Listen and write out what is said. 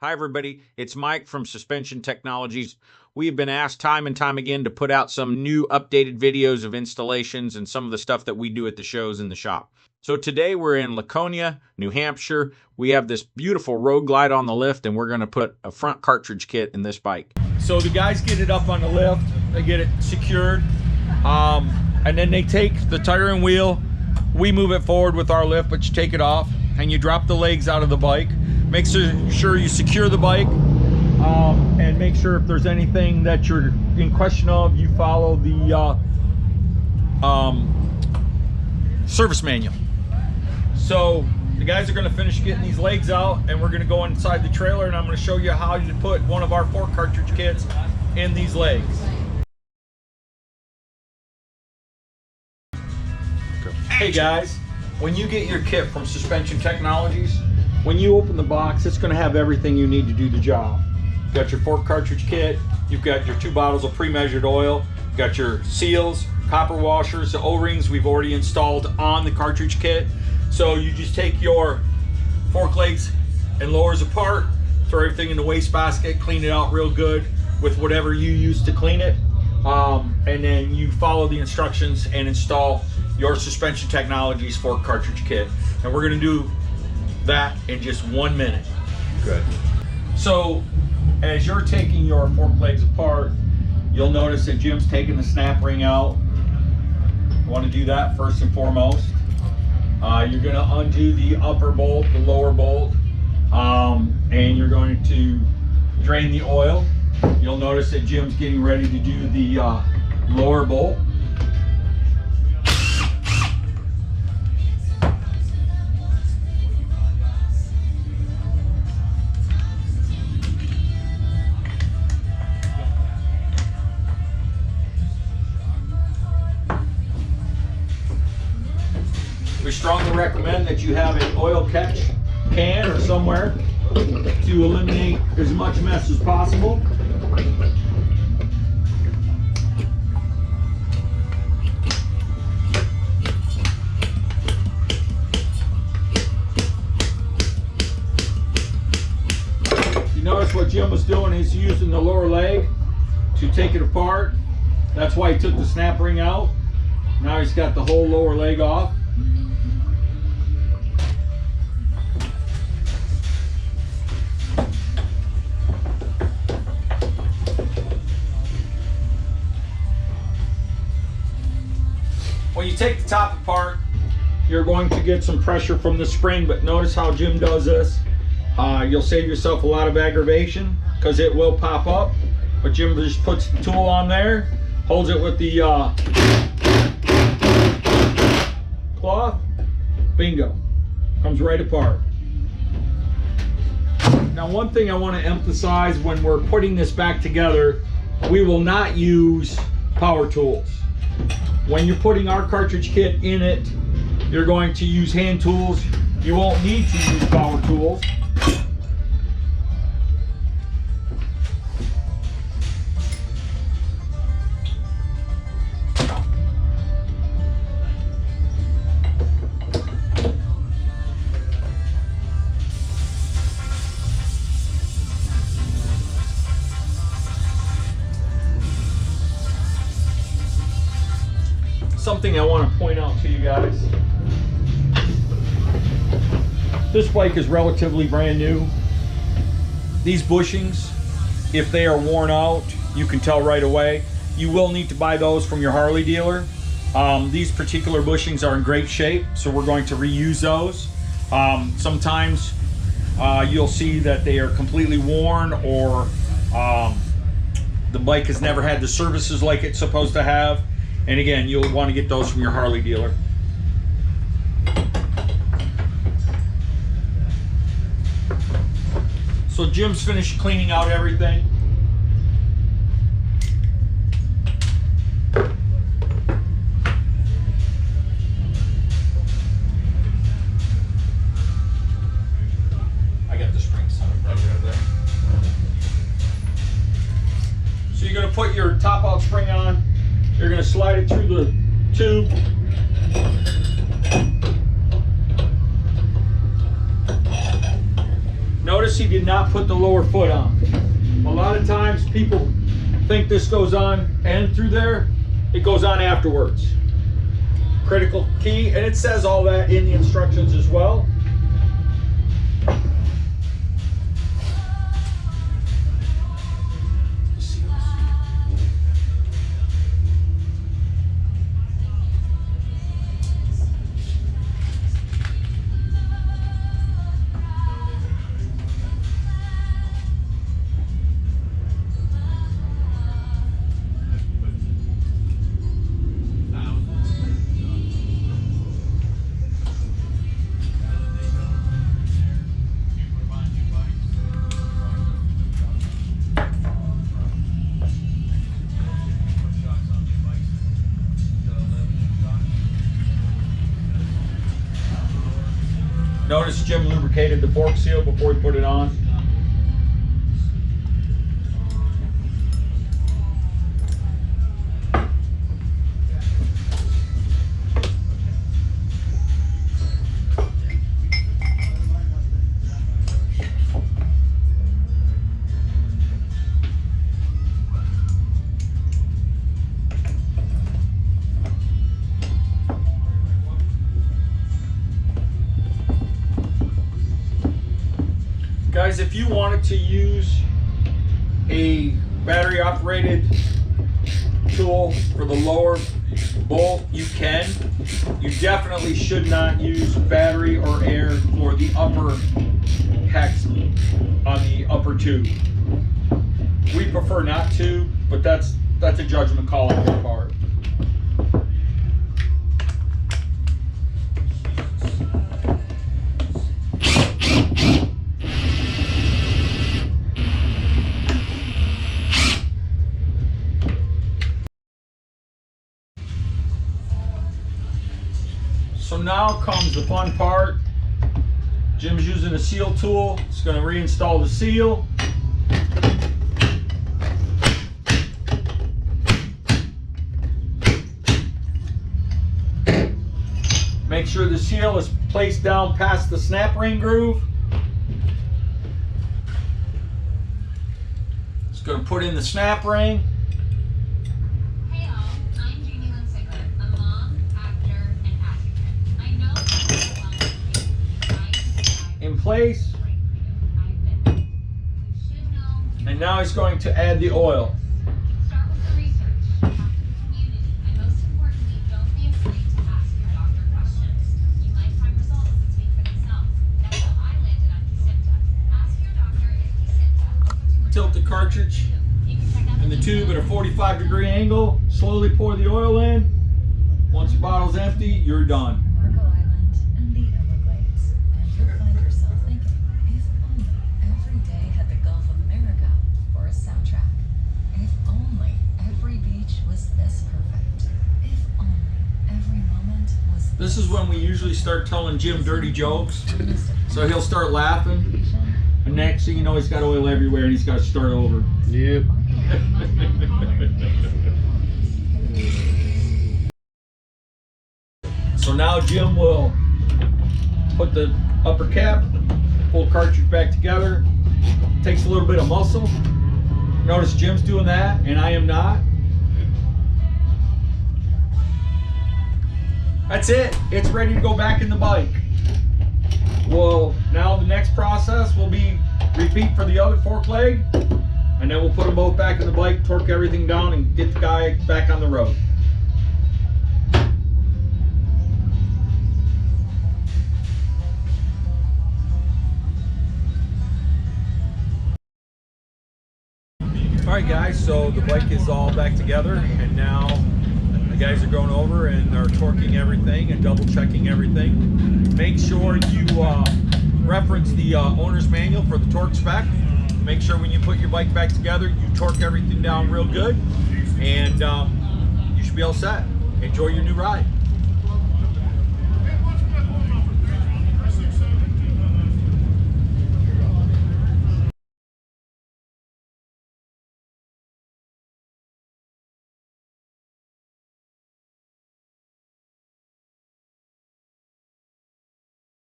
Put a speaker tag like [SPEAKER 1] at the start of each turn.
[SPEAKER 1] Hi, everybody. It's Mike from Suspension Technologies. We've been asked time and time again to put out some new updated videos of installations and some of the stuff that we do at the shows in the shop. So today we're in Laconia, New Hampshire. We have this beautiful Road Glide on the lift, and we're going to put a front cartridge kit in this bike.
[SPEAKER 2] So the guys get it up on the lift, they get it secured, and then they take the tire and wheel. We move it forward with our lift, but you take it off and you drop the legs out of the bike. Make sure you secure the bike, and make sure if there's anything that you're in question of, you follow the service manual. So the guys are going to finish getting these legs out, and we're going to go inside the trailer, and I'm going to show you how to put one of our 4 cartridge kits in these legs. Hey guys, when you get your kit from Suspension Technologies, when you open the box, it's going to have everything you need to do the job. You've got your 4 cartridge kit, you've got your 2 bottles of pre-measured oil, you've got your seals, copper washers, the O-rings we've already installed on the cartridge kit. So you just take your fork legs and lowers apart, throw everything in the wastebasket, clean it out real good with whatever you use to clean it, and then you follow the instructions and install your Suspension Technologies 4 cartridge kit. And we're going to do that in just 1 minute. Good. So as you're taking your fork legs apart, you'll notice that Jim's taking the snap ring out. You want to do that first and foremost. You're going to undo the upper bolt, the lower bolt, and you're going to drain the oil. You'll notice that Jim's getting ready to do the lower bolt. We strongly recommend that you have an oil catch can or somewhere to eliminate as much mess as possible. You notice what Jim was doing is using the lower leg to take it apart. That's why he took the snap ring out. Now he's got the whole lower leg off. When you take the top apart, you're going to get some pressure from the spring, but notice how Jim does this. You'll save yourself a lot of aggravation because it will pop up, but Jim just puts the tool on there, holds it with the cloth, bingo, comes right apart. Now, one thing I want to emphasize when we're putting this back together, we will not use power tools. When you're putting our cartridge kit in it, you're going to use hand tools. You won't need to use power tools. Something I want to point out to you guys. This bike is relatively brand new. These bushings, if they are worn out, you can tell right away. You will need to buy those from your Harley dealer. These particular bushings are in great shape, so we're going to reuse those. Sometimes you'll see that they are completely worn, or the bike has never had the services like it's supposed to have. And again, you'll want to get those from your Harley dealer. So Jim's finished cleaning out everything. I got the spring set right there. So you're going to put your top out spring on. You're going to slide it through the tube. Notice he did not put the lower foot on. A lot of times people think this goes on and through there, it goes on afterwards. Critical key, and it says all that in the instructions as well. Notice Jim lubricated the fork seal before he put it on. Guys, if you wanted to use a battery operated tool for the lower bolt, you can. You definitely should not use battery or air for the upper hex on the upper tube. We prefer not to, but that's a judgment call on your part. So now comes the fun part. Jim's using a seal tool. It's going to reinstall the seal. Make sure the seal is placed down past the snap ring groove. It's going to put in the snap ring. In place, and now he's going to add the oil.
[SPEAKER 3] Start with the research, talk to the community, and most importantly, don't be afraid to ask your doctor questions. You might find results that speak for themselves. That's how I landed on Kesimpta. Ask your doctor if Kesimpta.
[SPEAKER 2] Tilt the cartridge and the tube at a 45-degree angle. Slowly pour the oil in. Once the bottle's empty, you're done. This is when we usually start telling Jim dirty jokes. So he'll start laughing. And next thing you know, he's got oil everywhere and he's got to start over.
[SPEAKER 4] Yep.
[SPEAKER 2] So now Jim will put the upper cap, pull the cartridge back together. Takes a little bit of muscle. Notice Jim's doing that and I am not. That's it. It's ready to go back in the bike. Well, now the next process will be repeat for the other fork leg, and then we'll put them both back in the bike, torque everything down, and get the guy back on the road. All right, guys, so the bike is all back together, and now the guys are going over and they're torquing everything and double checking everything. Make sure you reference the owner's manual for the torque spec. Make sure when you put your bike back together, you torque everything down real good, and you should be all set. Enjoy your new ride.